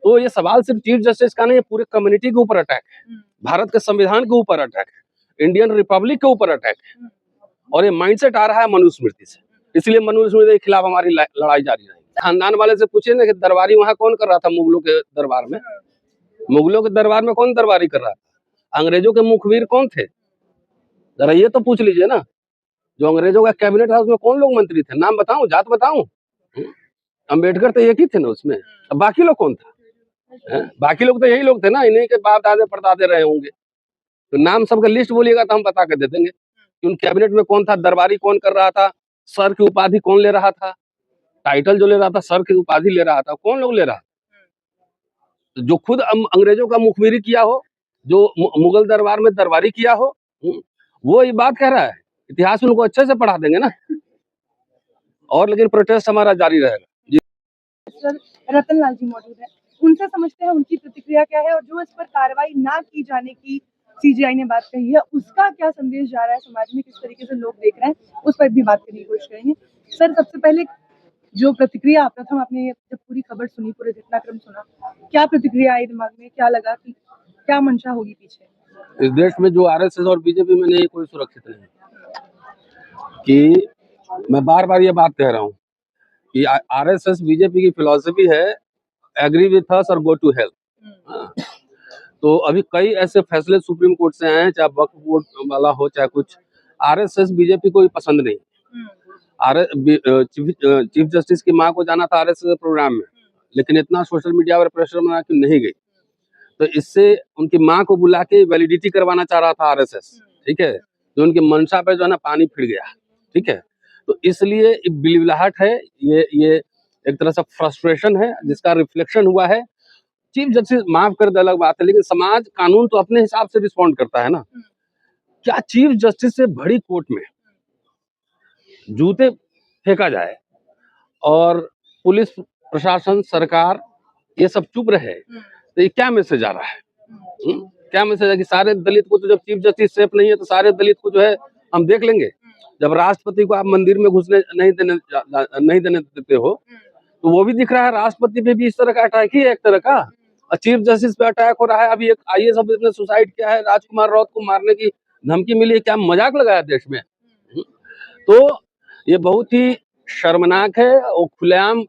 तो ये सवाल सिर्फ चीफ जस्टिस का नहीं, ये पूरे कम्युनिटी के ऊपर अटैक है, भारत के संविधान के ऊपर अटैक है, इंडियन रिपब्लिक के ऊपर अटैक है। और ये माइंडसेट आ रहा है मनुस्मृति से, इसलिए मनुस्मृति के खिलाफ हमारी लड़ाई जारी रहेगी। खानदान वाले से पूछिए ना कि दरबारी वहां कौन कर रहा था मुगलों के दरबार में? मुगलों के दरबार में कौन दरबारी कर रहा था? अंग्रेजों के मुखबिर कौन थे? जरा ये तो पूछ लीजिए ना। जो अंग्रेजों का कैबिनेट था उसमें कौन लोग मंत्री थे? नाम बताऊं, जात बताऊं? अंबेडकर तो एक ही थे ना उसमें, अब बाकी लोग कौन था? बाकी लोग तो यही लोग थे ना, इन्हीं के बाप दादे परदादे रहे होंगे। तो नाम सबका लिस्ट बोलिएगा तो हम बता के दे देंगे कि उन कैबिनेट में कौन था, दरबारी कौन कर रहा था, सर की उपाधि कौन ले रहा था, टाइटल जो ले रहा था, सर की उपाधि ले रहा था, कौन लोग ले रहा था? जो खुद अंग्रेजों का मुखबिरी किया हो, जो मुगल दरबार में दरबारी किया हो, वो ये बात कह रहा है। इतिहास उनको अच्छे से पढ़ा देंगे ना। और लेकिन प्रोटेस्ट हमारा जारी रहेगा। जी सर, रतन लाल जी मौजूद है, उनसे समझते हैं उनकी प्रतिक्रिया क्या है, और जो इस पर कार्रवाई ना की जाने की सीजीआई ने बात कही है, उसका क्या संदेश जा रहा है समाज में, किस तरीके से लोग देख रहे हैं, उस पर भी बात करने की कोशिश करेंगे। सर, सबसे पहले जो प्रतिक्रिया प्रथम आपने जब पूरी खबर सुनी, पूरे घटनाक्रम सुना, क्या प्रतिक्रिया आई दिमाग में, क्या लगा कि क्या मंशा होगी पीछे? इस देश में जो आरएसएस और बीजेपी में नहीं, कोई सुरक्षित नहीं। कि मैं बार बार ये बात कह रहा हूँ कि आरएसएस बीजेपी की फिलॉसफी है एग्री विथ अस और गो टू हेल। तो अभी कई ऐसे फैसले सुप्रीम कोर्ट से आए हैं, चाहे वक्फ बोर्ड वाला हो चाहे कुछ, आरएसएस बीजेपी को पसंद नहीं। चीफ जस्टिस की मां को जाना था आरएसएस प्रोग्राम में, लेकिन इतना सोशल मीडिया पर प्रेशर बना कि नहीं गई। तो इससे उनकी मां को बुला के वैलिडिटी करवाना चाह रहा था आरएसएस, ठीक है, तो उनकी मंशा पे जो है ना पानी फिर गया, ठीक है। तो इसलिए बिलबिलाहट है, ये एक तरह से फ्रस्ट्रेशन है जिसका रिफ्लेक्शन हुआ है। चीफ जस्टिस माफ कर दे अलग बात है, लेकिन समाज कानून तो अपने हिसाब से रिस्पॉन्ड करता है ना। क्या चीफ जस्टिस से बड़ी कोर्ट में जूते फेंका जाए और पुलिस प्रशासन सरकार ये सब चुप रहे, तो ये क्या मैसेज आ रहा है? क्या मैसेज है कि सारे दलित को, तो जब चीफ जस्टिस सेफ नहीं है तो सारे दलित को जो है हम देख लेंगे। जब राष्ट्रपति को आप मंदिर में घुसने नहीं देने देते हो, तो वो भी दिख रहा है राष्ट्रपति पे भी इस तरह का अटैक ही है एक तरह का, और चीफ जस्टिस पे अटैक हो रहा है। अभी एक आईएएस ऑफिसर ने सुसाइड किया है, राजकुमार राउत को मारने की धमकी मिली है। क्या मजाक लगाया देश में? तो ये बहुत ही शर्मनाक है। वो खुलेआम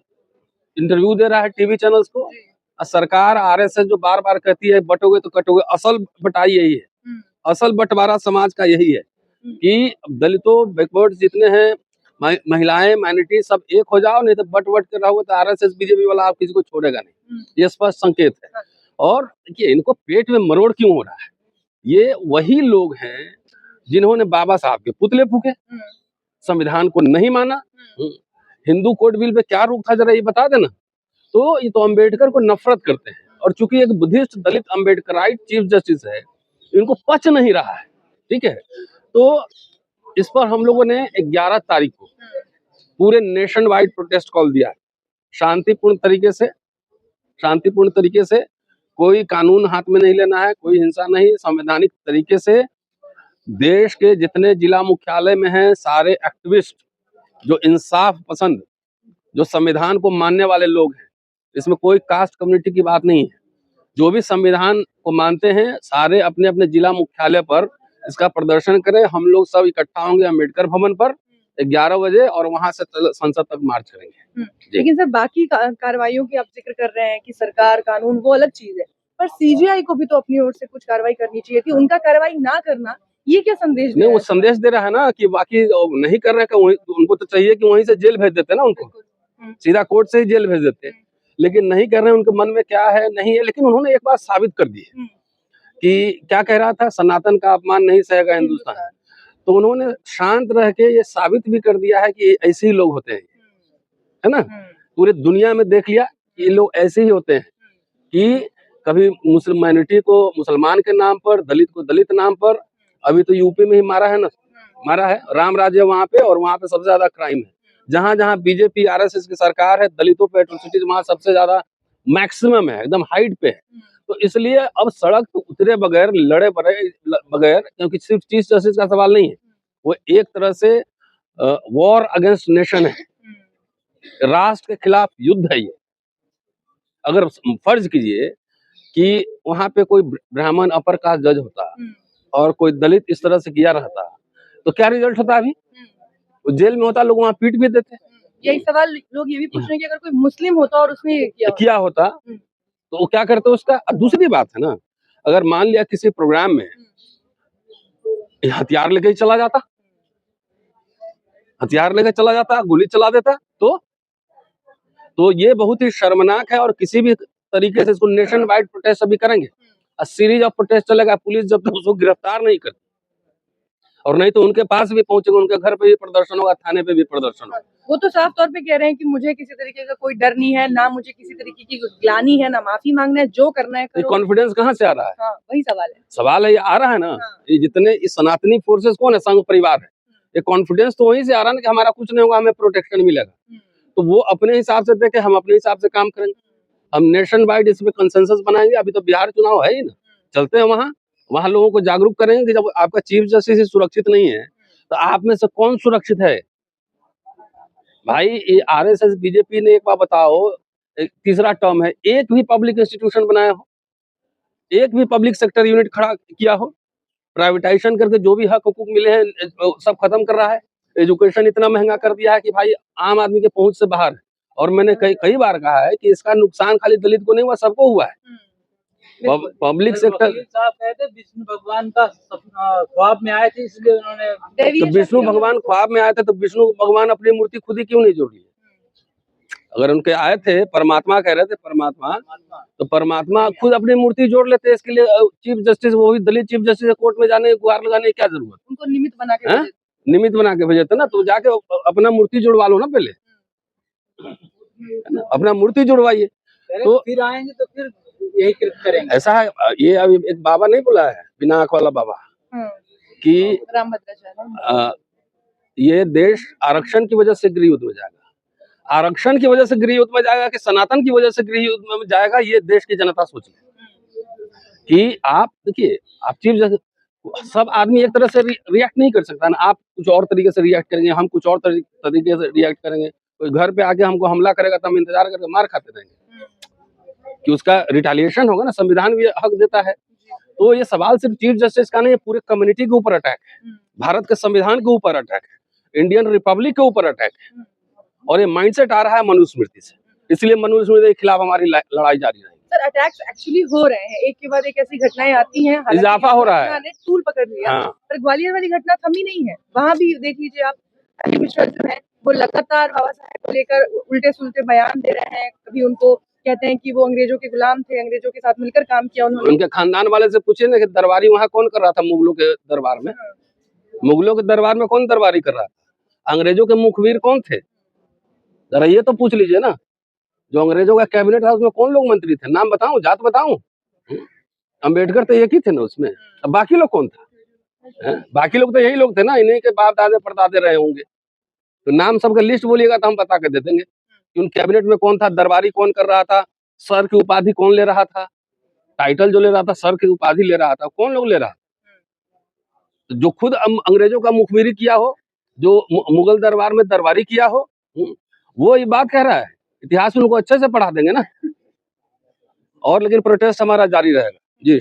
इंटरव्यू दे रहा है टीवी चैनल्स को, और सरकार आरएसएस जो बार बार कहती है बटोगे तो कटोगे, असल बटाई यही है, असल बंटवारा समाज का यही है कि दलितों बैकवर्ड जितने हैं, महिलाएं माइनॉरिटी सब एक हो जाओ, नहीं तो बट कर रहोगे तो आरएसएस बीजेपी वाला आप किसी को छोड़ेगा नहीं। ये स्पष्ट संकेत है। और देखिए इनको पेट में मरोड़ क्यों हो रहा है? ये वही लोग हैं जिन्होंने बाबा साहब के पुतले फूके, संविधान को नहीं माना। हिंदू कोड बिल पे क्या रूख था जरा ये बता देना। तो ये तो अम्बेडकर को नफरत करते हैं, और चूंकि एक बुद्धिस्ट दलित अम्बेडकराइट चीफ जस्टिस है, इनको पच नहीं रहा है, ठीक है। तो इस पर हम लोगों ने 11 तारीख को पूरे नेशन वाइड प्रोटेस्ट कॉल दिया है, शांतिपूर्ण तरीके से। कोई कानून हाथ में नहीं लेना है, कोई हिंसा नहीं, संवैधानिक तरीके से। देश के जितने जिला मुख्यालय में हैं सारे एक्टिविस्ट जो इंसाफ पसंद, जो संविधान को मानने वाले लोग हैं, इसमें कोई कास्ट कम्युनिटी की बात नहीं है, जो भी संविधान को मानते हैं सारे अपने अपने जिला मुख्यालय पर इसका प्रदर्शन करें। हम लोग सब इकट्ठा होंगे अम्बेडकर भवन पर 11 बजे, और वहां से संसद तक मार्च करेंगे। लेकिन सर, बाकी कार्रवाइयों की आप जिक्र कर रहे हैं कि सरकार कानून वो अलग चीज है, पर सीजीआई को भी तो अपनी ओर से कुछ कार्रवाई करनी चाहिए थी। उनका कार्रवाई ना करना ये क्या संदेश नहीं, वो संदेश दे रहा है ना कि बाकी नहीं कर रहे हैं, उनको तो चाहिए कि वहीं से जेल भेज देते ना, उनको सीधा कोर्ट से ही जेल भेज देते, लेकिन नहीं कर रहे हैं। उनके मन में क्या है नहीं है, लेकिन उन्होंने एक बात साबित कर दी है कि क्या कह रहा था, सनातन का अपमान नहीं सहेगा हिंदुस्तान। तो उन्होंने शांत रह के ये साबित भी कर दिया है कि ऐसे ही लोग होते हैं, है ना। पूरी दुनिया में देख लिया ये लोग ऐसे ही होते हैं कि कभी मुस्लिम माइनॉरिटी को मुसलमान के नाम पर, दलित को दलित नाम पर। अभी तो यूपी में ही मारा है ना, मारा है, राम राज्य वहां पे, और वहां पे सबसे ज्यादा क्राइम है। जहां जहां बीजेपी आरएसएस की सरकार है, दलितों पे एट्रोसिटीज वहां सबसे ज्यादा मैक्सिमम है, एकदम हाइट पे है। तो इसलिए अब सड़क तो उतरे बगैर, लड़े बगैर, क्योंकि सिर्फ चीफ जस्टिस का सवाल नहीं है, वो एक तरह से वॉर अगेंस्ट नेशन है, राष्ट्र के खिलाफ युद्ध है ये। अगर फर्ज कीजिए कि वहां पे कोई ब्राह्मण अपर कास्ट जज होता और कोई दलित इस तरह से किया रहता, तो क्या रिजल्ट होता? अभी वो जेल में होता, लोग वहां पीट भी देते। यही सवाल लोग ये भी पूछ रहे हैं कि अगर कोई मुस्लिम होता और उसने ये किया होता तो वो क्या करते उसका? दूसरी बात है ना, अगर मान लिया किसी प्रोग्राम में हथियार लेके ही चला जाता, हथियार लेके चला जाता, गोली चला देता, तो ये बहुत ही शर्मनाक है। और किसी भी तरीके से इसको नेशन वाइड प्रोटेस्ट अभी करेंगे, सीरीज ऑफ प्रोटेस्ट चलेगा, पुलिस जब तक उसको गिरफ्तार नहीं करती, और नहीं तो उनके पास भी पहुंचेगा, उनके घर पे भी प्रदर्शन होगा, थाने पे भी प्रदर्शन होगा। वो तो साफ तौर पे कह रहे हैं कि मुझे किसी तरीके का कोई डर नहीं है, ना मुझे किसी तरीके की ग्लानि है, ना माफी मांगना है, जो करना है करो। कॉन्फिडेंस कहाँ से आ रहा है? हाँ, वही सवाल है। सवाल है, ये आ रहा है ना। ये जितने इस सनातनी फोर्सेस कौन है? संघ परिवार है। ये कॉन्फिडेंस तो वहीं से आ रहा है ना कि हमारा कुछ नहीं होगा, हमें प्रोटेक्शन मिलेगा। तो वो अपने हिसाब से देखे, हम अपने हिसाब से काम करेंगे, हम नेशन वाइड इसमें कंसेंसस बनाएंगे। अभी तो बिहार चुनाव है ही ना, चलते हैं वहां लोगों को जागरूक करेंगे कि जब आपका चीफ जस्टिस सुरक्षित नहीं है तो आप में से कौन सुरक्षित है? भाई ये आरएसएस बीजेपी ने, एक बार बताओ, तीसरा टर्म है, एक भी पब्लिक इंस्टीट्यूशन बनाया हो, एक भी पब्लिक सेक्टर यूनिट खड़ा किया हो? प्राइवेटाइजेशन करके जो भी हक हुकूक मिले हैं सब खत्म कर रहा है। एजुकेशन इतना महंगा कर दिया है कि भाई आम आदमी के पहुंच से बाहर है। और मैंने कई बार कहा है कि इसका नुकसान खाली दलित को नहीं हुआ, सबको हुआ है। पब्लिक सेक्टर साहब कहते विष्णु भगवान का ख्वाब में आए थे, इसलिए उन्होंने तो विष्णु भगवान ख्वाब में आए थे, तो विष्णु भगवान अपनी मूर्ति खुद ही क्यों नहीं जोड़ ली? अगर उनके आए थे, परमात्मा कह रहे थे, परमात्मा, तो परमात्मा खुद अपनी मूर्ति जोड़ लेते। इसके लिए चीफ जस्टिस, वो भी दलित चीफ जस्टिस, कोर्ट में जाने गुहार लगाने की क्या जरूरत? उनको निमित्त बना के निमित्त बना के भेजे थे ना, तो जाके अपना मूर्ति जुड़वा लो ना पहले, अपना मूर्ति जुड़वाइए, तो फिर आएंगे तो फिर यही करेंगे। ऐसा है। ये अभी एक बाबा नहीं बोला है, बिना आंख वाला बाबा, कि रामभद्राचार्य, ये देश आरक्षण की वजह से गृहयुद्ध में जाएगा, आरक्षण की वजह से गृहयुद्ध में जाएगा कि सनातन की वजह से गृहयुद्ध में जाएगा, ये देश की जनता सोच ले। कि आप देखिए, आप चीफ, सब आदमी एक तरह से रिएक्ट नहीं कर सकता ना। आप कुछ और तरीके से रिएक्ट करेंगे, हम कुछ और तरीके से रिएक्ट करेंगे। कोई घर पे आके हमको हमला करेगा तो हम इंतजार करके मार खाते रहेंगे कि उसका रिटेलिएशन होगा ना। संविधान भी हक देता है। तो ये सवाल सिर्फ चीफ जस्टिस का नहीं है, पूरे कम्युनिटी के ऊपर अटैक है, भारत के संविधान के ऊपर अटैक है, इंडियन रिपब्लिक के ऊपर अटैक है। और ये माइंडसेट आ रहा है मनुस्मृति से, इसलिए मनुस्मृति के खिलाफ हमारी लड़ाई जारी रहेगी। सर, अटैक्स एक्चुअली हो रहे हैं, एक के बाद एक ऐसी घटनाएं आती हैं, इजाफा हो रहा है, टूल पकड़ लिया। हाँ। पर ग्वालियर वाली घटना थमी नहीं है, वहां भी देख लीजिए आप, मिश्रा जो है वो लगातार बाबा साहेब को लेकर उल्टे सुलटे बयान दे रहे हैं। कभी उनको कहते हैं कि वो अंग्रेजों के गुलाम थे, अंग्रेजों के साथ मिलकर काम किया उन्होंने। उनके खानदान वाले से पूछिए ना कि दरबारी वहाँ कौन कर रहा था मुगलों के दरबार में? मुगलों के दरबार में कौन दरबारी कर रहा था? अंग्रेजों के मुखबिर कौन थे? जरा ये तो पूछ लीजिए ना। जो अंग्रेजों का कैबिनेट था उसमें कौन लोग मंत्री थे? नाम बताऊं, जात बताऊं? अंबेडकर तो एक ही थे ना उसमें, अब बाकी लोग कौन था? बाकी लोग तो यही लोग थे ना, इन्हीं के बाप दादे परदादे रहे होंगे। तो नाम सबका लिस्ट बोलिएगा तो हम बता के दे देंगे कि उन कैबिनेट में कौन था, दरबारी कौन कर रहा था, सर की उपाधि कौन ले रहा था, टाइटल जो ले रहा था, सर की उपाधि ले रहा था, कौन लोग ले रहा था? जो खुद अंग्रेजों का मुखबिरी किया हो, जो मुगल दरबार में दरबारी किया हो, वो ये बात कह रहा है। इतिहास उनको अच्छे से पढ़ा देंगे ना। और लेकिन प्रोटेस्ट हमारा जारी रहेगा जी।